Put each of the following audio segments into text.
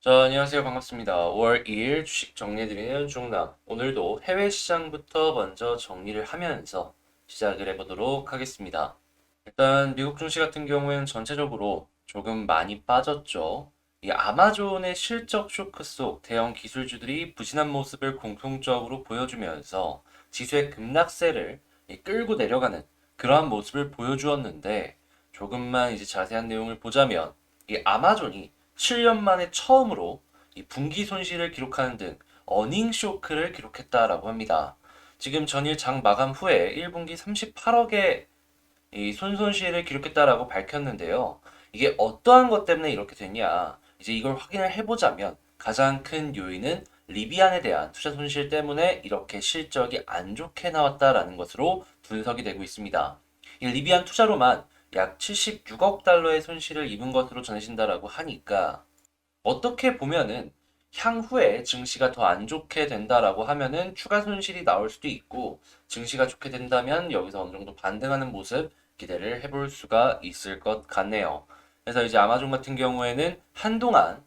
자, 안녕하세요. 반갑습니다. 5월 2일 주식 정리해드리는 중남. 오늘도 해외 시장부터 먼저 정리를 하면서 시작을 해보도록 하겠습니다. 일단 미국 증시 같은 경우에는 전체적으로 조금 많이 빠졌죠. 이 아마존의 실적 쇼크 속 대형 기술주들이 부진한 모습을 공통적으로 보여주면서 지수의 급락세를 끌고 내려가는 그러한 모습을 보여주었는데 조금만 이제 자세한 내용을 보자면 이 아마존이 7년 만에 처음으로 이 분기 손실을 기록하는 등 어닝 쇼크를 기록했다라고 합니다. 지금 전일 장 마감 후에 1분기 38억의 이 손실을 기록했다라고 밝혔는데요. 이게 어떠한 것 때문에 이렇게 됐냐? 이제 이걸 확인을 해보자면 가장 큰 요인은 리비안에 대한 투자 손실 때문에 이렇게 실적이 안 좋게 나왔다라는 것으로 분석이 되고 있습니다. 이 리비안 투자로만 약 76억 달러의 손실을 입은 것으로 전해진다라고 하니까 어떻게 보면은 향후에 증시가 더 안 좋게 된다라고 하면은 추가 손실이 나올 수도 있고 증시가 좋게 된다면 여기서 어느 정도 반등하는 모습 기대를 해볼 수가 있을 것 같네요. 그래서 이제 아마존 같은 경우에는 한동안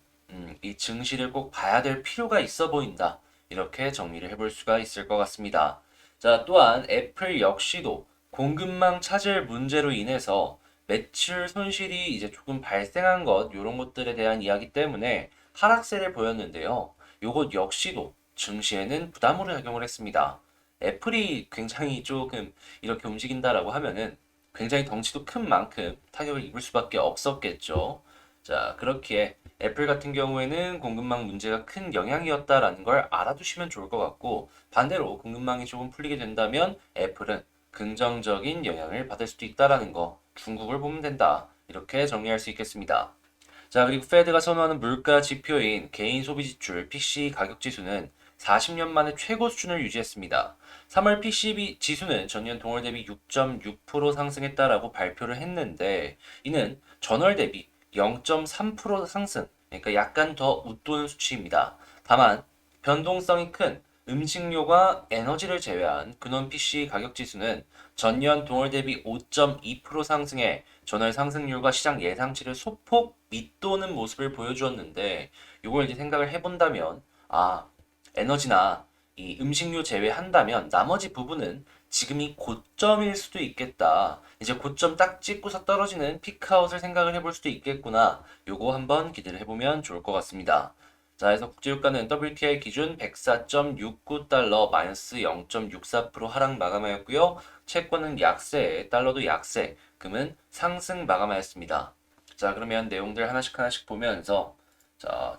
이 증시를 꼭 봐야 될 필요가 있어 보인다. 이렇게 정리를 해볼 수가 있을 것 같습니다. 자, 또한 애플 역시도 공급망 차질 문제로 인해서 매출 손실이 이제 조금 발생한 것, 이런 것들에 대한 이야기 때문에 하락세를 보였는데요. 요것 역시도 증시에는 부담으로 작용을 했습니다. 애플이 굉장히 조금 이렇게 움직인다라고 하면은 굉장히 덩치도 큰 만큼 타격을 입을 수밖에 없었겠죠. 자, 그렇기에 애플 같은 경우에는 공급망 문제가 큰 영향이었다라는 걸 알아두시면 좋을 것 같고, 반대로 공급망이 조금 풀리게 된다면 애플은 긍정적인 영향을 받을 수도 있다라는 거, 중국을 보면 된다. 이렇게 정리할 수 있겠습니다. 자, 그리고 페드가 선호하는 물가 지표인 개인 소비 지출 PCE 가격 지수는 40년 만에 최고 수준을 유지했습니다. 3월 PCE 지수는 전년 동월 대비 6.6% 상승했다라고 발표를 했는데 이는 전월 대비 0.3% 상승, 그러니까 약간 더 웃도는 수치입니다. 다만 변동성이 큰 음식료와 에너지를 제외한 근원 PC 가격 지수는 전년 동월 대비 5.2% 상승해 전월 상승률과 시장 예상치를 소폭 밑도는 모습을 보여주었는데 이걸 이제 생각을 해본다면 에너지나 이 음식료 제외한다면 나머지 부분은 지금이 고점일 수도 있겠다. 이제 고점 딱 찍고서 떨어지는 피크아웃을 생각을 해볼 수도 있겠구나. 요거 한번 기대를 해보면 좋을 것 같습니다. 자, 그래서 국제유가는 WTI 기준 104.69달러 마이너스 0.64% 하락 마감하였고요. 채권은 약세, 달러도 약세, 금은 상승 마감하였습니다. 자, 그러면 내용들 하나씩 하나씩 보면서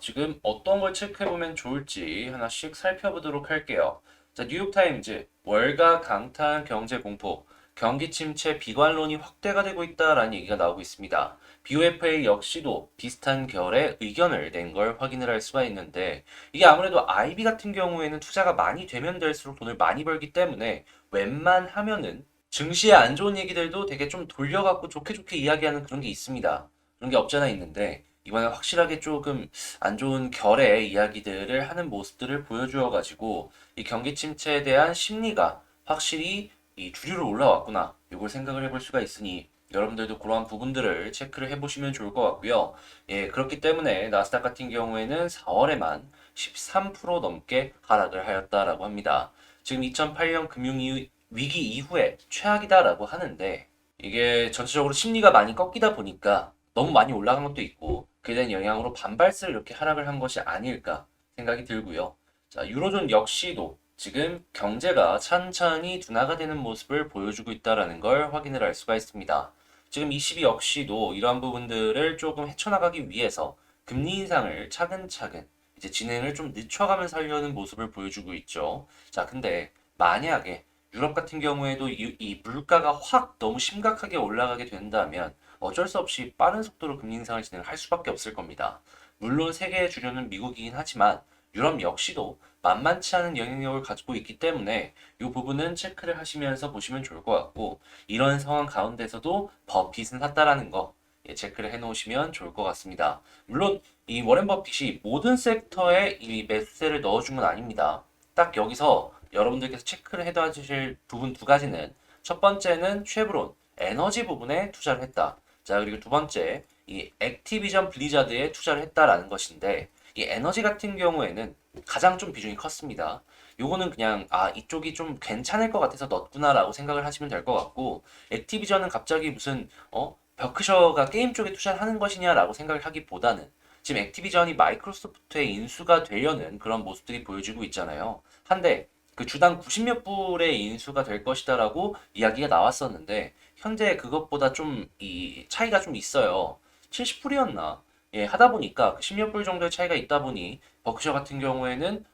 지금 어떤 걸 체크해보면 좋을지 하나씩 살펴보도록 할게요. 자, 뉴욕타임즈, 월가 강탄 경제 공포, 경기 침체 비관론이 확대가 되고 있다라는 얘기가 나오고 있습니다. BOFA 역시도 비슷한 결의 의견을 낸 걸 확인을 할 수가 있는데 이게 아무래도 IB 같은 경우에는 투자가 많이 되면 될수록 돈을 많이 벌기 때문에 웬만하면은 증시에 안 좋은 얘기들도 되게 좀 돌려갖고 좋게 좋게 이야기하는 그런 게 있습니다. 그런 게 없잖아 있는데 이번에 확실하게 조금 안 좋은 결의 이야기들을 하는 모습들을 보여주어가지고 이 경기 침체에 대한 심리가 확실히 이 주류로 올라왔구나. 이걸 생각을 해볼 수가 있으니 여러분들도 그러한 부분들을 체크를 해보시면 좋을 것 같고요. 예, 그렇기 때문에 나스닥 같은 경우에는 4월에만 13% 넘게 하락을 하였다라고 합니다. 지금 2008년 위기 이후에 최악이다라고 하는데 이게 전체적으로 심리가 많이 꺾이다 보니까 너무 많이 올라간 것도 있고 그에 대한 영향으로 반발세를 이렇게 하락을 한 것이 아닐까 생각이 들고요. 자, 유로존 역시도 지금 경제가 찬찬히 둔화가 되는 모습을 보여주고 있다는 걸 확인을 할 수가 있습니다. 지금 22 역시도 이러한 부분들을 조금 헤쳐나가기 위해서 금리 인상을 차근차근 이제 진행을 좀 늦춰가면서 하려는 모습을 보여주고 있죠. 자, 근데 만약에 유럽 같은 경우에도 이 물가가 확 너무 심각하게 올라가게 된다면 어쩔 수 없이 빠른 속도로 금리 인상을 진행할 수밖에 없을 겁니다. 물론 세계의 주류는 미국이긴 하지만 유럽 역시도 만만치 않은 영향력을 가지고 있기 때문에 이 부분은 체크를 하시면서 보시면 좋을 것 같고 이런 상황 가운데서도 버핏은 샀다라는 거 체크를 해놓으시면 좋을 것 같습니다. 물론 이 워렌 버핏이 모든 섹터에 이 매수세를 넣어준 건 아닙니다. 딱 여기서 여러분들께서 체크를 해둬야 하실 부분 두 가지는 첫 번째는 쉐브론, 에너지 부분에 투자를 했다. 자, 그리고 두 번째, 이 액티비전 블리자드에 투자를 했다라는 것인데, 이 에너지 같은 경우에는 가장 좀 비중이 컸습니다. 요거는 그냥 이쪽이 좀 괜찮을 것 같아서 넣었구나라고 생각을 하시면 될 것 같고, 액티비전은 갑자기 무슨 버크셔가 게임 쪽에 투자를 하는 것이냐라고 생각을 하기보다는 지금 액티비전이 마이크로소프트의 인수가 되려는 그런 모습들이 보여지고 있잖아요. 한데 그 주당 90몇 불의 인수가 될 것이다라고 이야기가 나왔었는데 현재 그것보다 좀 이 차이가 좀 있어요. 70불이었나? 예, 하다 보니까 그 10몇 불 정도의 차이가 있다 보니 버크셔 같은 경우에는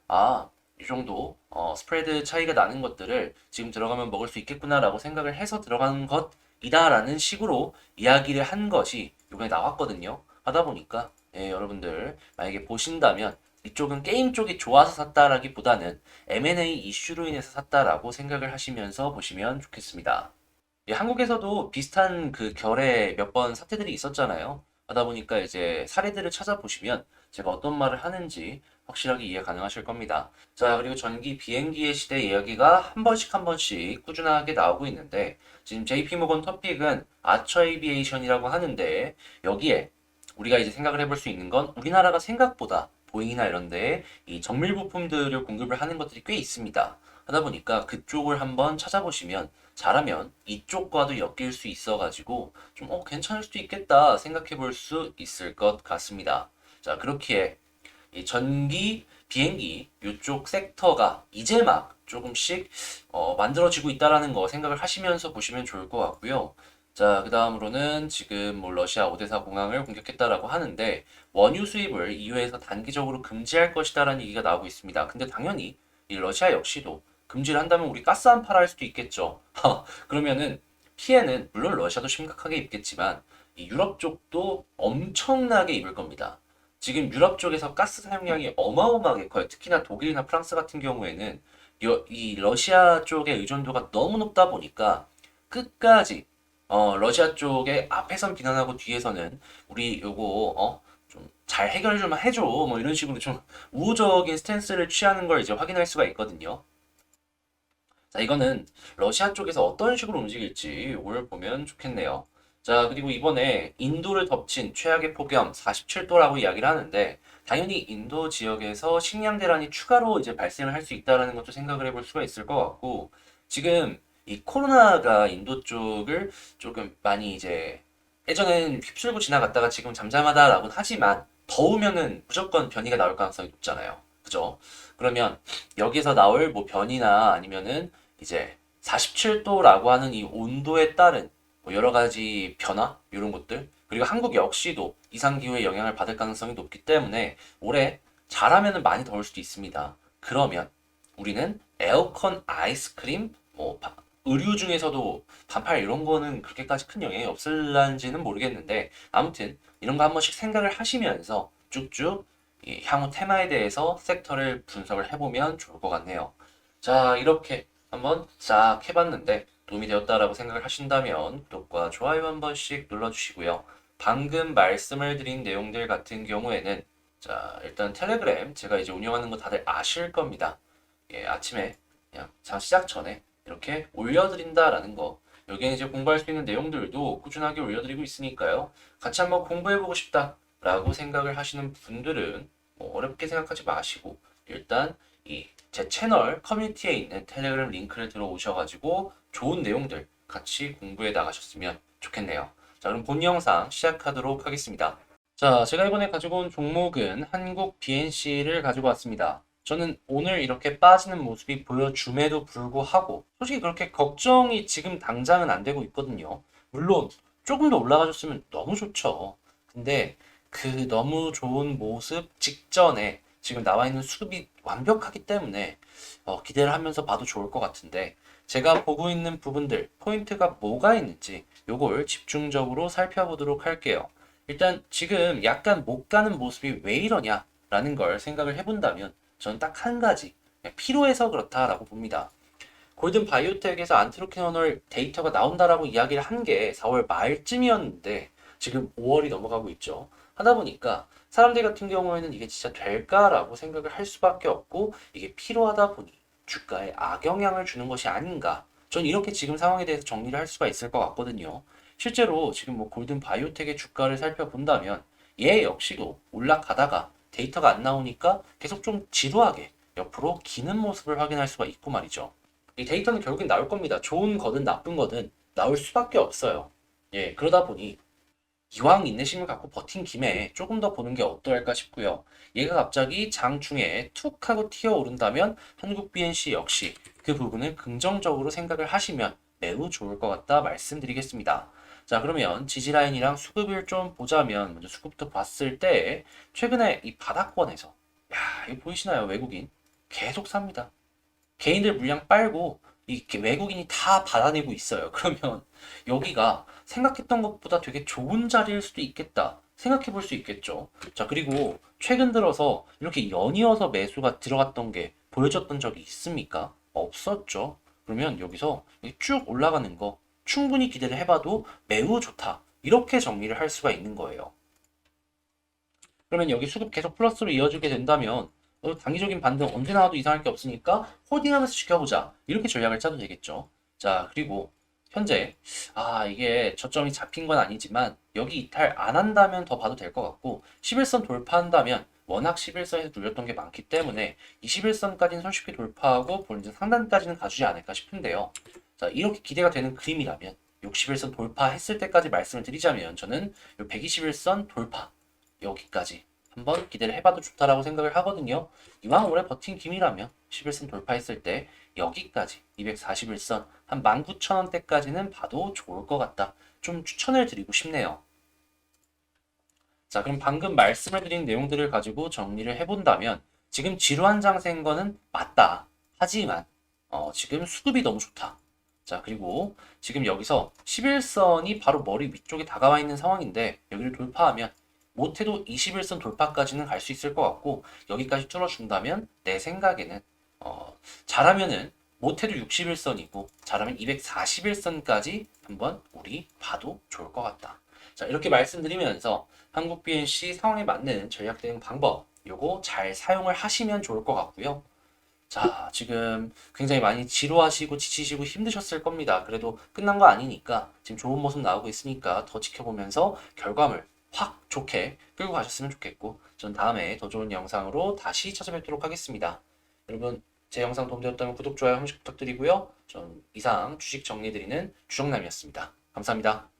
이 정도 스프레드 차이가 나는 것들을 지금 들어가면 먹을 수 있겠구나라고 생각을 해서 들어가는 것이다라는 식으로 이야기를 한 것이 이번에 나왔거든요. 하다 보니까 예, 여러분들 만약에 보신다면 이쪽은 게임 쪽이 좋아서 샀다라기보다는 M&A 이슈로 인해서 샀다라고 생각을 하시면서 보시면 좋겠습니다. 예, 한국에서도 비슷한 그 결의 몇 번 사태들이 있었잖아요. 하다 보니까 이제 사례들을 찾아보시면 제가 어떤 말을 하는지 확실하게 이해 가능하실 겁니다. 자, 그리고 전기 비행기의 시대 이야기가 한 번씩 한 번씩 꾸준하게 나오고 있는데 지금 JP모건 토픽은 아처 에이비에이션이라고 하는데 여기에 우리가 이제 생각을 해볼 수 있는 건 우리나라가 생각보다 보잉이나 이런 데에 이 정밀 부품들을 공급을 하는 것들이 꽤 있습니다. 하다 보니까 그쪽을 한번 찾아보시면 잘하면 이쪽과도 엮일 수 있어가지고 좀 괜찮을 수도 있겠다 생각해 볼 수 있을 것 같습니다. 자, 그렇기에 이 전기 비행기 이쪽 섹터가 이제 막 조금씩 만들어지고 있다라는 거 생각을 하시면서 보시면 좋을 것 같고요. 자, 그 다음으로는 지금 뭐 러시아 오데사 공항을 공격했다라고 하는데 원유 수입을 EU에서 단기적으로 금지할 것이다라는 얘기가 나오고 있습니다. 근데 당연히 이 러시아 역시도 금지를 한다면 우리 가스 안 팔아 할 수도 있겠죠. 그러면은 피해는 물론 러시아도 심각하게 입겠지만 이 유럽 쪽도 엄청나게 입을 겁니다. 지금 유럽 쪽에서 가스 사용량이 어마어마하게 커요. 특히나 독일이나 프랑스 같은 경우에는 이 러시아 쪽의 의존도가 너무 높다 보니까 끝까지 러시아 쪽에 앞에선 비난하고 뒤에서는 우리 요거 좀 잘 해결 좀 해줘 뭐 이런 식으로 좀 우호적인 스탠스를 취하는 걸 이제 확인할 수가 있거든요. 자, 이거는 러시아 쪽에서 어떤 식으로 움직일지 올 보면 좋겠네요. 자, 그리고 이번에 인도를 덮친 최악의 폭염 47도라고 이야기를 하는데 당연히 인도 지역에서 식량 대란이 추가로 이제 발생을 할 수 있다라는 것도 생각을 해볼 수가 있을 것 같고 지금 이 코로나가 인도 쪽을 조금 많이 이제 예전엔 휩쓸고 지나갔다가 지금 잠잠하다라고는 하지만 더우면은 무조건 변이가 나올 가능성이 높잖아요. 그죠? 그러면 여기서 나올 뭐 변이나 아니면은 이제 47도라고 하는 이 온도에 따른 뭐 여러 가지 변화 이런 것들 그리고 한국 역시도 이상기후의 영향을 받을 가능성이 높기 때문에 올해 잘하면은 많이 더울 수도 있습니다. 그러면 우리는 에어컨, 아이스크림, 뭐 의류 중에서도 반팔 이런 거는 그렇게까지 큰 영향이 없을란지는 모르겠는데 아무튼 이런 거 한 번씩 생각을 하시면서 쭉쭉 이 향후 테마에 대해서 섹터를 분석을 해보면 좋을 것 같네요. 자, 이렇게 한번 싹 해봤는데 도움이 되었다라고 생각을 하신다면 구독과 좋아요 한 번씩 눌러주시고요. 방금 말씀을 드린 내용들 같은 경우에는 자, 일단 텔레그램 제가 이제 운영하는 거 다들 아실 겁니다. 예, 아침에 그냥 장 시작 전에 이렇게 올려드린다라는 거. 여기에 이제 공부할 수 있는 내용들도 꾸준하게 올려드리고 있으니까요. 같이 한번 공부해보고 싶다라고 생각을 하시는 분들은 뭐 어렵게 생각하지 마시고 일단 이 제 채널 커뮤니티에 있는 텔레그램 링크를 들어오셔가지고 좋은 내용들 같이 공부해 나가셨으면 좋겠네요. 자, 그럼 본 영상 시작하도록 하겠습니다. 자, 제가 이번에 가지고 온 종목은 한국 BNC를 가지고 왔습니다. 저는 오늘 이렇게 빠지는 모습이 보여줌에도 불구하고 솔직히 그렇게 걱정이 지금 당장은 안 되고 있거든요. 물론 조금 더 올라가줬으면 너무 좋죠. 근데 그 너무 좋은 모습 직전에 지금 나와 있는 수급이 완벽하기 때문에 기대를 하면서 봐도 좋을 것 같은데 제가 보고 있는 부분들, 포인트가 뭐가 있는지 요걸 집중적으로 살펴보도록 할게요. 일단 지금 약간 못 가는 모습이 왜 이러냐라는 걸 생각을 해본다면 저는 딱 한 가지 피로해서 그렇다라고 봅니다. 골든 바이오텍에서 안트로키노놀 데이터가 나온다라고 이야기를 한 게 4월 말쯤이었는데 지금 5월이 넘어가고 있죠. 하다 보니까 사람들 같은 경우에는 이게 진짜 될까라고 생각을 할 수밖에 없고 이게 필요하다 보니 주가에 악영향을 주는 것이 아닌가. 전 이렇게 지금 상황에 대해서 정리를 할 수가 있을 것 같거든요. 실제로 지금 뭐 골든 바이오텍의 주가를 살펴본다면 얘 역시도 올라가다가 데이터가 안 나오니까 계속 좀 지루하게 옆으로 기는 모습을 확인할 수가 있고 말이죠. 이 데이터는 결국엔 나올 겁니다. 좋은 거든 나쁜 거든 나올 수밖에 없어요. 예, 그러다 보니 이왕 인내심을 갖고 버틴 김에 조금 더 보는 게 어떨까 싶고요. 얘가 갑자기 장중에 툭 하고 튀어오른다면 한국 BNC 역시 그 부분을 긍정적으로 생각을 하시면 매우 좋을 것 같다 말씀드리겠습니다. 자, 그러면 지지라인이랑 수급을 좀 보자면 먼저 수급부터 봤을 때 최근에 이 바닥권에서 야, 이거 보이시나요? 외국인 계속 삽니다. 개인들 물량 빨고 이 외국인이 다 받아내고 있어요. 그러면 여기가 생각했던 것보다 되게 좋은 자리일 수도 있겠다. 생각해 볼 수 있겠죠. 자, 그리고 최근 들어서 이렇게 연이어서 매수가 들어갔던 게 보여줬던 적이 있습니까? 없었죠. 그러면 여기서 쭉 올라가는 거 충분히 기대를 해봐도 매우 좋다. 이렇게 정리를 할 수가 있는 거예요. 그러면 여기 수급 계속 플러스로 이어지게 된다면 단기적인 반등 언제 나와도 이상할 게 없으니까 홀딩하면서 지켜보자. 이렇게 전략을 짜도 되겠죠. 자, 그리고 현재 이게 저점이 잡힌 건 아니지만 여기 이탈 안 한다면 더 봐도 될 것 같고 11선 돌파한다면 워낙 11선에서 눌렸던 게 많기 때문에 21선까지는 손쉽게 돌파하고 본진 상단까지는 가주지 않을까 싶은데요. 자, 이렇게 기대가 되는 그림이라면 61선 돌파했을 때까지 말씀을 드리자면 저는 121선 돌파 여기까지 한번 기대를 해봐도 좋다라고 생각을 하거든요. 이왕 오래 버틴 김이라면 11선 돌파했을 때 여기까지 241선 한 19,000원대까지는 봐도 좋을 것 같다. 좀 추천을 드리고 싶네요. 자, 그럼 방금 말씀을 드린 내용들을 가지고 정리를 해본다면 지금 지루한 장세인 거는 맞다. 하지만 지금 수급이 너무 좋다. 자, 그리고 지금 여기서 11선이 바로 머리 위쪽에 다가와 있는 상황인데 여기를 돌파하면 못해도 21선 돌파까지는 갈 수 있을 것 같고 여기까지 뚫어준다면 내 생각에는 잘하면은 못해도 61선이고 잘하면 241선까지 한번 우리 봐도 좋을 것 같다. 자, 이렇게 말씀드리면서 한국 BNC 상황에 맞는 전략 대응 방법 요거 잘 사용을 하시면 좋을 것 같고요. 자, 지금 굉장히 많이 지루하시고 지치시고 힘드셨을 겁니다. 그래도 끝난 거 아니니까 지금 좋은 모습 나오고 있으니까 더 지켜보면서 결과물 확 좋게 끌고 가셨으면 좋겠고 전 다음에 더 좋은 영상으로 다시 찾아뵙도록 하겠습니다. 여러분 제 영상 도움되었다면 구독, 좋아요 한 번씩 부탁드리고요. 전 이상 주식 정리해드리는 주정남이었습니다. 감사합니다.